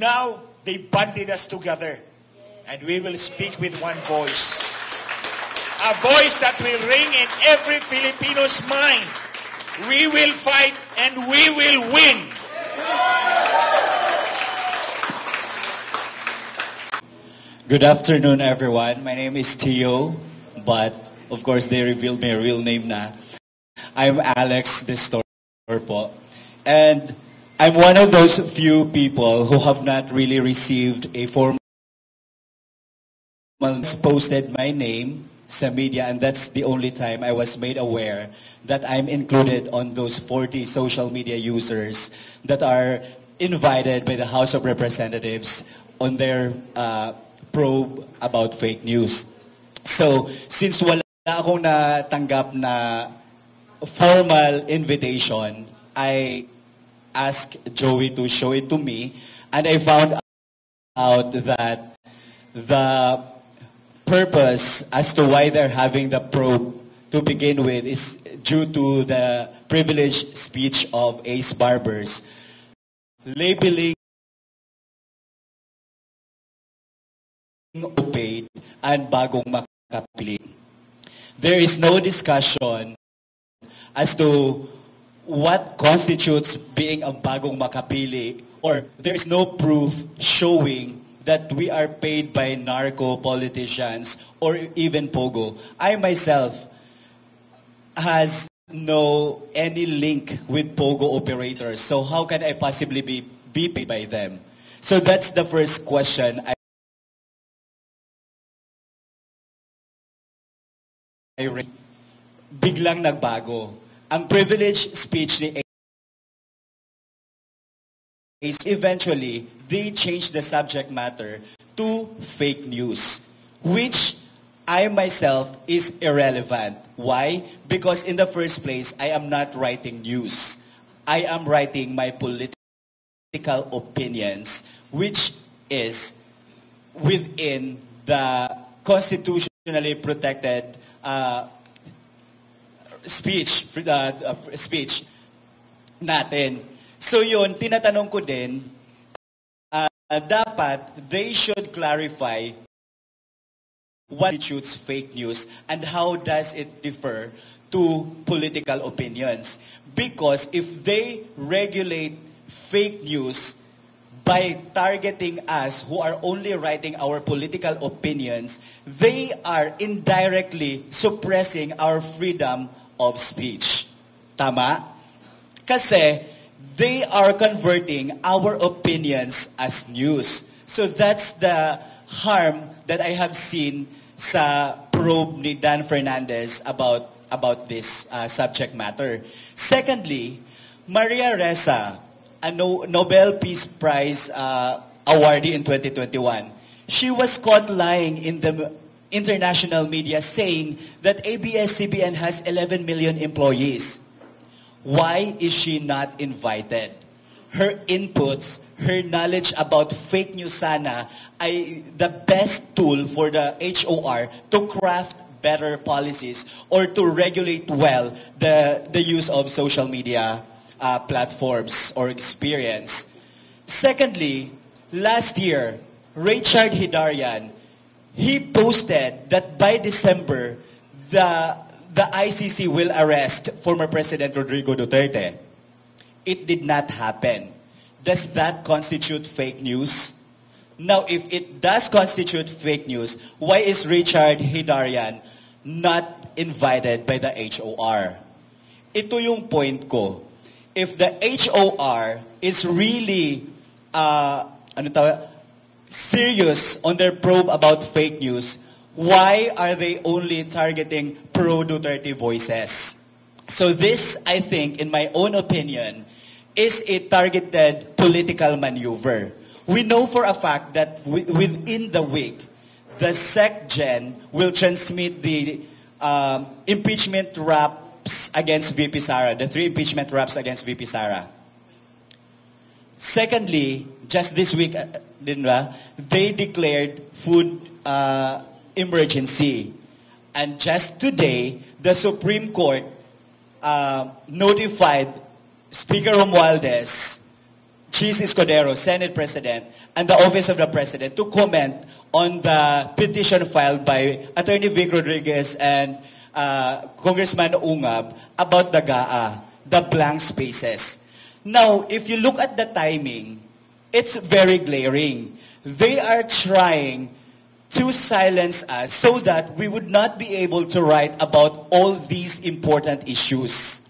now they banded us together. And we will speak with one voice. A voice that will ring in every Filipino's mind. We will fight and we will win. Good afternoon, everyone. My name is Tio, but of course they revealed my real name na. I'm Alex Destor po. And I'm one of those few people who have not really received a formal posted my name sa media, and that's the only time I was made aware that I'm included on those 40 social media users that are invited by the House of Representatives on their probe about fake news. So, since wala akong natanggap na formal invitation, I asked Joey to show it to me, and I found out that the purpose as to why they're having the probe to begin with is due to the privileged speech of Ace Barbers, labeling paid and bagong makapili. There is no discussion as to what constitutes being a bagong makapili, or there is no proof showing that we are paid by narco politicians or even Pogo. I myself has no any link with Pogo operators, so how can I possibly be paid by them? So that's the first question biglang nagbago. Ang privileged speech ni Ace, eventually, they changed the subject matter to fake news, which I myself is irrelevant. Why? Because in the first place, I am not writing news. I am writing my political opinions, which is within the constitutionally protected speech natin. So yun, tinatanong ko din, dapat they should clarify what constitutes fake news and how does it differ to political opinions. Because if they regulate fake news by targeting us who are only writing our political opinions, they are indirectly suppressing our freedom of speech. Tama? Kasi they are converting our opinions as news. So that's the harm that I have seen sa probe ni Dan Fernandez about this subject matter. Secondly, Maria Ressa, a Nobel Peace Prize awardee in 2021, she was caught lying in the international media saying that ABS-CBN has 11 million employees. Why is she not invited? Her inputs, her knowledge about fake news sana ay the best tool for the HOR to craft better policies or to regulate well the use of social media platforms or experience. Secondly, last year, Richard Hidarian, he posted that by December, the ICC will arrest former President Rodrigo Duterte. It did not happen. Does that constitute fake news? Now, if it does constitute fake news, why is Richard Hidarian not invited by the HOR? Ito yung point ko. If the HOR is really serious on their probe about fake news, why are they only targeting pro-Duterte voices? So this, I think, in my own opinion, is a targeted political maneuver. We know for a fact that within the week, the SecGen will transmit the impeachment raps against VP Sara, the 3 impeachment raps against VP Sara. Secondly, just this week, they declared food emergency. And just today, the Supreme Court notified Speaker Romualdez Cheese Escudero, Senate President, and the Office of the President to comment on the petition filed by Attorney Vic Rodriguez and Congressman Ungab about the GAA, the blank spaces. Now, if you look at the timing, it's very glaring. They are trying to silence us so that we would not be able to write about all these important issues.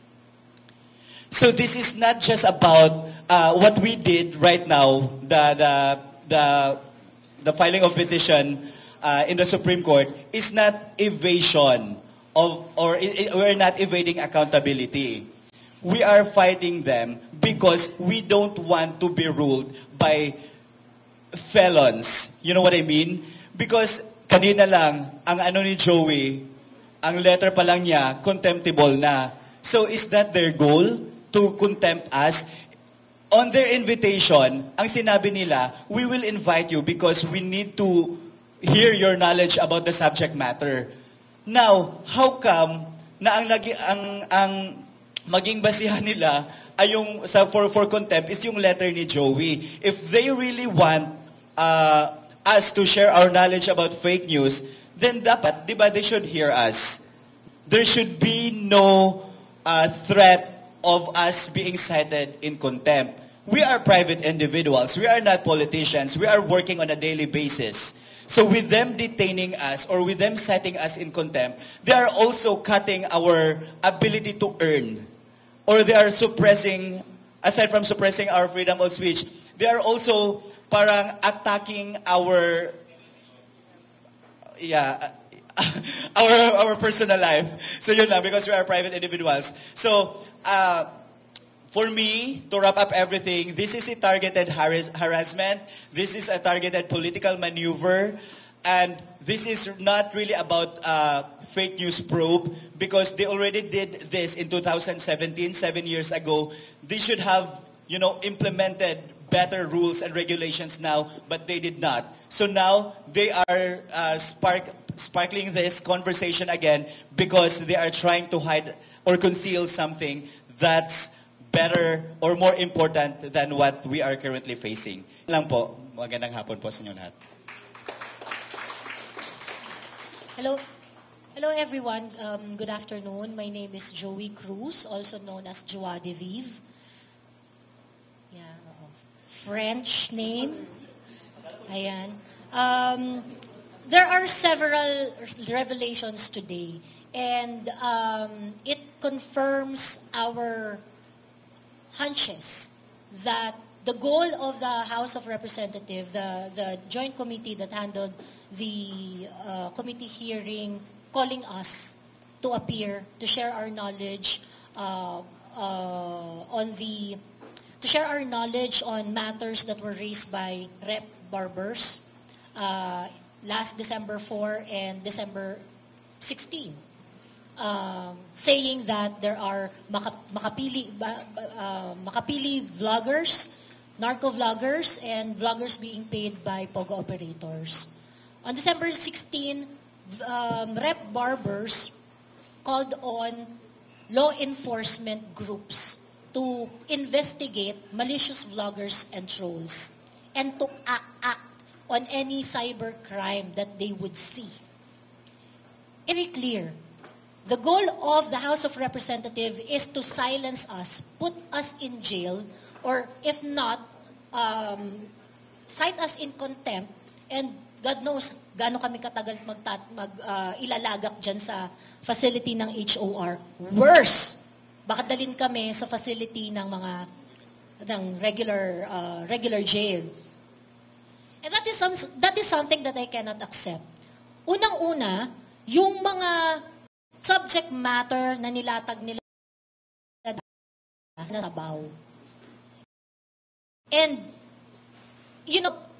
So this is not just about what we did right now, the filing of petition in the Supreme Court is not evasion of, or we're not evading accountability. We are fighting them because we don't want to be ruled by felons. You know what I mean? Because kanina lang, ang ano ni Joey, ang letter pa lang niya, contemptible na. So is that their goal? To contempt us? On their invitation, ang sinabi nila, we will invite you because we need to hear your knowledge about the subject matter. Now, how come na ang maging basihan nila ay yung for contempt is yung letter ni Joey? If they really want us to share our knowledge about fake news, then dapat, di ba, they should hear us. There should be no threat of us being cited in contempt. We are private individuals. We are not politicians. We are working on a daily basis. So with them detaining us or with them citing us in contempt, they are also cutting our ability to earn. Or they are suppressing, aside from suppressing our freedom of speech, they are also parang attacking our our personal life. So yun lang, because we are private individuals. So for me, to wrap up everything, this is a targeted harassment. This is a targeted political maneuver. And this is not really about fake news probe, because they already did this in 2017, 7 years ago. They should have, implemented better rules and regulations now, but they did not. So now they are sparkling this conversation again because they are trying to hide or conceal something that's better or more important than what we are currently facing. Lang po, magandang hapon po sa inyo lahat. Hello everyone. Good afternoon. My name is Joey Cruz, also known as Joie de Vive. French name. Ayan. There are several revelations today, and it confirms our hunches that the goal of the House of Representatives, the joint committee that handled the committee hearing, calling us to appear, to share our knowledge to share our knowledge on matters that were raised by Rep. Barbers last December 4 and December 16, saying that there are makapili vloggers, narco vloggers, and vloggers being paid by POGO operators. On December 16, Rep. Barbers called on law enforcement groups to investigate malicious vloggers and trolls and to act on any cyber crime that they would see. Very clear. The goal of the House of Representatives is to silence us, put us in jail, or if not, cite us in contempt, and God knows gaano kami katagal ilalagak dyan sa facility ng HOR. Worse, baka dalhin kami sa facility ng regular jail. And that is something that I cannot accept. Unang-una, yung mga subject matter na nilatag nila na sabaw. And,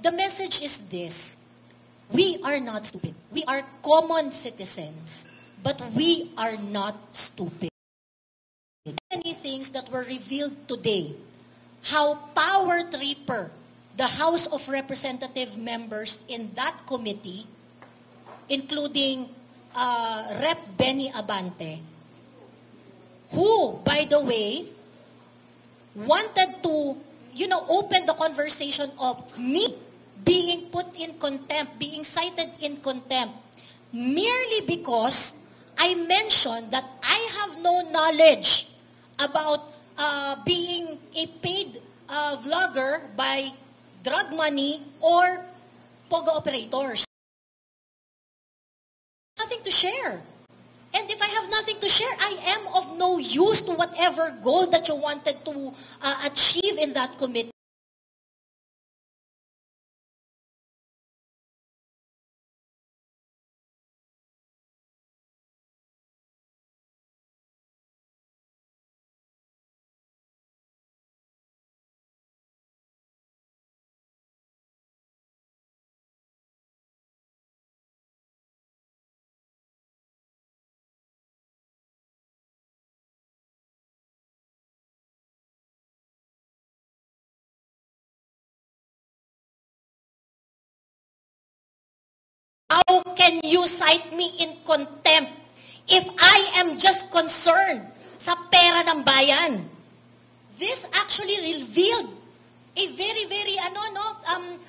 the message is this. We are not stupid. We are common citizens, but we are not stupid. Many things that were revealed today, how power tripper the House of Representative members in that committee, including Rep. Benny Abante, who, by the way, wanted to opened the conversation of me being put in contempt, being cited in contempt, merely because I mentioned that I have no knowledge about being a paid vlogger by drug money or POGO operators. Nothing to share. And if I have nothing to share, I am of no use to whatever goal that you wanted to achieve in that committee. How can you cite me in contempt if I am just concerned sa pera ng bayan? This actually revealed a very, very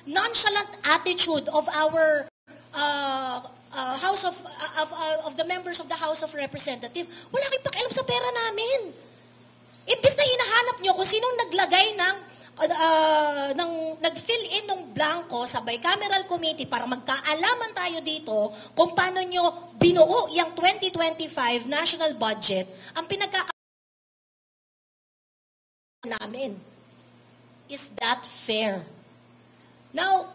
nonchalant attitude of our House of the members of the House of Representatives. Wala kayong pakialam sa pera namin. Imbes na hinahanap nyo kung sinong naglagay ng nag-fill in ng blanco sa bicameral committee para magkaalaman tayo dito kung paano nyo binuo yung 2025 national budget, ang namin. Is that fair? Now,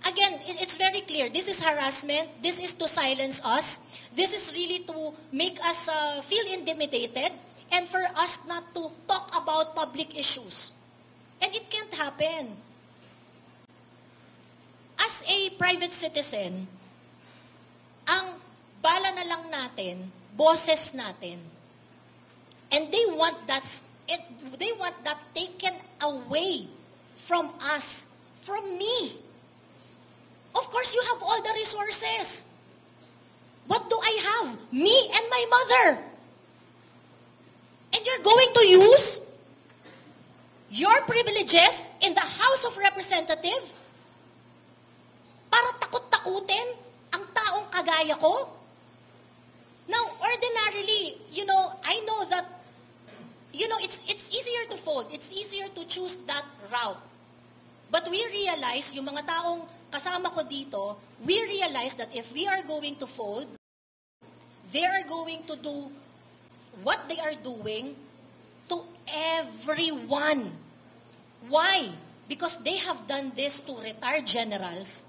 again, it's very clear. This is harassment. This is to silence us. This is really to make us feel intimidated and for us not to talk about public issues. And it can't happen. As a private citizen, ang bala na lang natin, boses natin. And they want that taken away from us, from me. Of course, you have all the resources. What do I have? Me and my mother. And you're going to use your privileges in the House of Representatives para takot-takutin ang taong kagaya ko? Now, ordinarily, I know that, it's easier to fold. It's easier to choose that route. But we realize, yung mga taong kasama ko dito, we realize that if we are going to fold, they are going to do what they are doing to everyone. Why? Because they have done this to retired generals,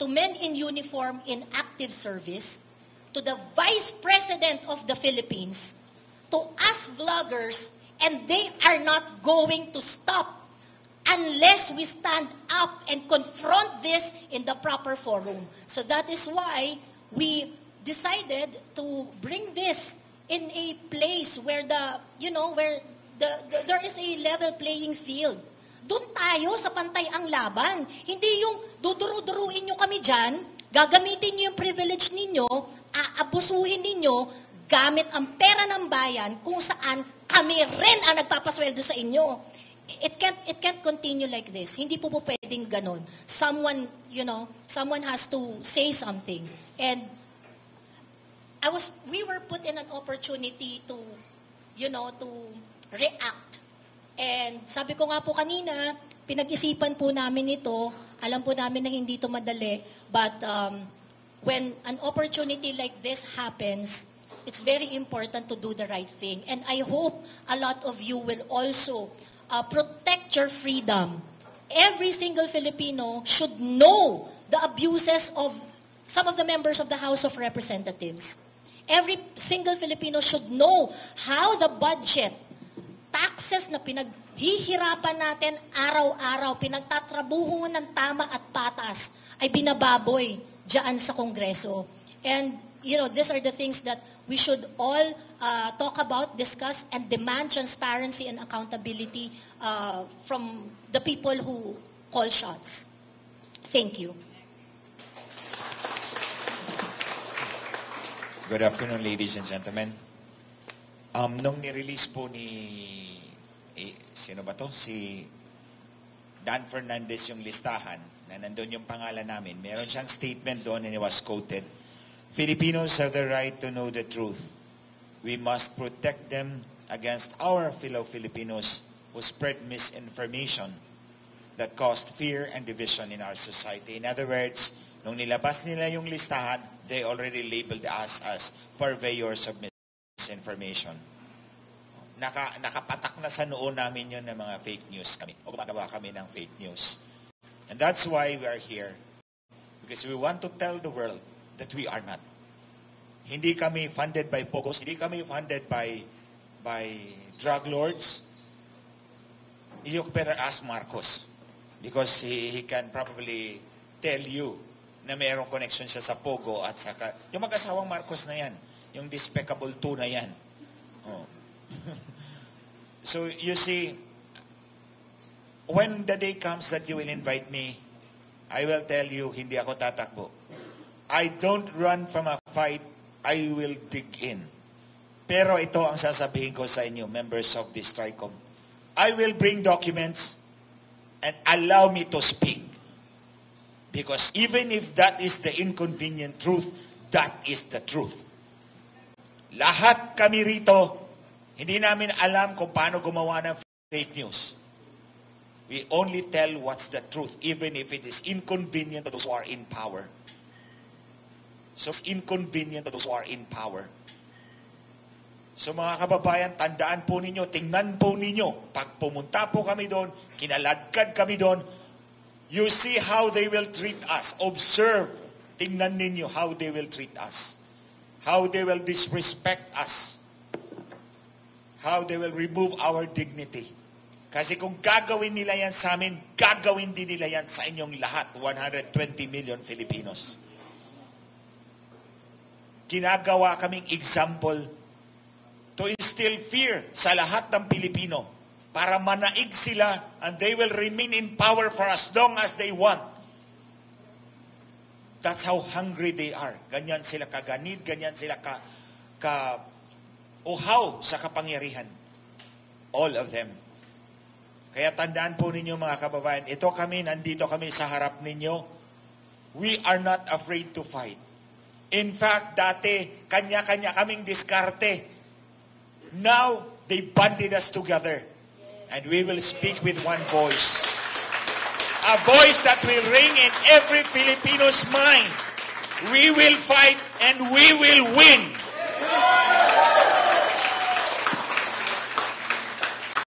to men in uniform in active service, to the Vice President of the Philippines, to us vloggers, and they are not going to stop unless we stand up and confront this in the proper forum. So that is why we decided to bring this in a place where there is a level playing field. Doon tayo sa pantay ang laban. Hindi yung duduru-duruin nyo kami dyan, gagamitin nyo yung privilege ninyo, aabusuhin ninyo, gamit ang pera ng bayan kung saan kami rin ang nagpapasweldo sa inyo. It can't continue like this. Hindi po pwedeng ganon. Someone has to say something. And we were put in an opportunity to react. And sabi ko nga po kanina, pinag-isipan po namin ito. Alam po namin na hindi ito madali. But when an opportunity like this happens, it's very important to do the right thing. And I hope a lot of you will also protect your freedom. Every single Filipino should know the abuses of some of the members of the House of Representatives. Every single Filipino should know how the budget, taxes na pinaghihirapan natin araw-araw, pinagtatrabuho ng tama at patas, ay binababoy dyan sa Kongreso. And, these are the things that we should all talk about, discuss, and demand transparency and accountability from the people who call shots. Thank you. Good afternoon, ladies and gentlemen. Nung ni-release po sino ba to? Si Dan Fernandez yung listahan, na nandun yung pangalan namin, meron siyang statement doon and it was quoted, Filipinos have the right to know the truth. We must protect them against our fellow Filipinos who spread misinformation that caused fear and division in our society. In other words, nung nilabas nila yung listahan, they already labeled us as purveyors of misinformation. Nakapatak na sa noo namin yun ng mga fake news kami. O gumagawa kami ng fake news. And that's why we are here. Because we want to tell the world that we are not. Hindi kami funded by Pogos. Hindi kami funded by drug lords. You better ask Marcos. Because he can probably tell you na mayroong connection siya sa Pogo at saka yung mag-asawang Marcos na yan. Yung despicable 2 na yan. Oh. So, you see, when the day comes that you will invite me, I will tell you, hindi ako tatakbo. I don't run from a fight, I will dig in. Pero ito ang sasabihin ko sa inyo, members of this TRICOM. I will bring documents and allow me to speak. Because even if that is the inconvenient truth, that is the truth. Lahat kami rito, hindi namin alam kung paano gumawa ng fake news. We only tell what's the truth, even if it is inconvenient to those who are in power. So it's inconvenient to those who are in power. So mga kababayan, tandaan po ninyo, tingnan po ninyo, pag pumunta po kami doon, kinaladkad kami doon, you see how they will treat us. Observe, tingnan ninyo how they will treat us. How they will disrespect us. How they will remove our dignity. Kasi kung gagawin nila yan sa amin, gagawin din nila yan sa inyong lahat, 120 million Filipinos. Ginagawa kaming example to instill fear sa lahat ng Pilipino para manaig sila and they will remain in power for as long as they want. That's how hungry they are. Ganyan sila kaganid, ganyan sila uhaw sa kapangyarihan. All of them. Kaya tandaan po ninyo mga kababayan, nandito kami sa harap ninyo. We are not afraid to fight. In fact, dati, kanya-kanya kaming diskarte. Now, they banded us together. And we will speak with one voice. A voice that will ring in every Filipino's mind. We will fight and we will win.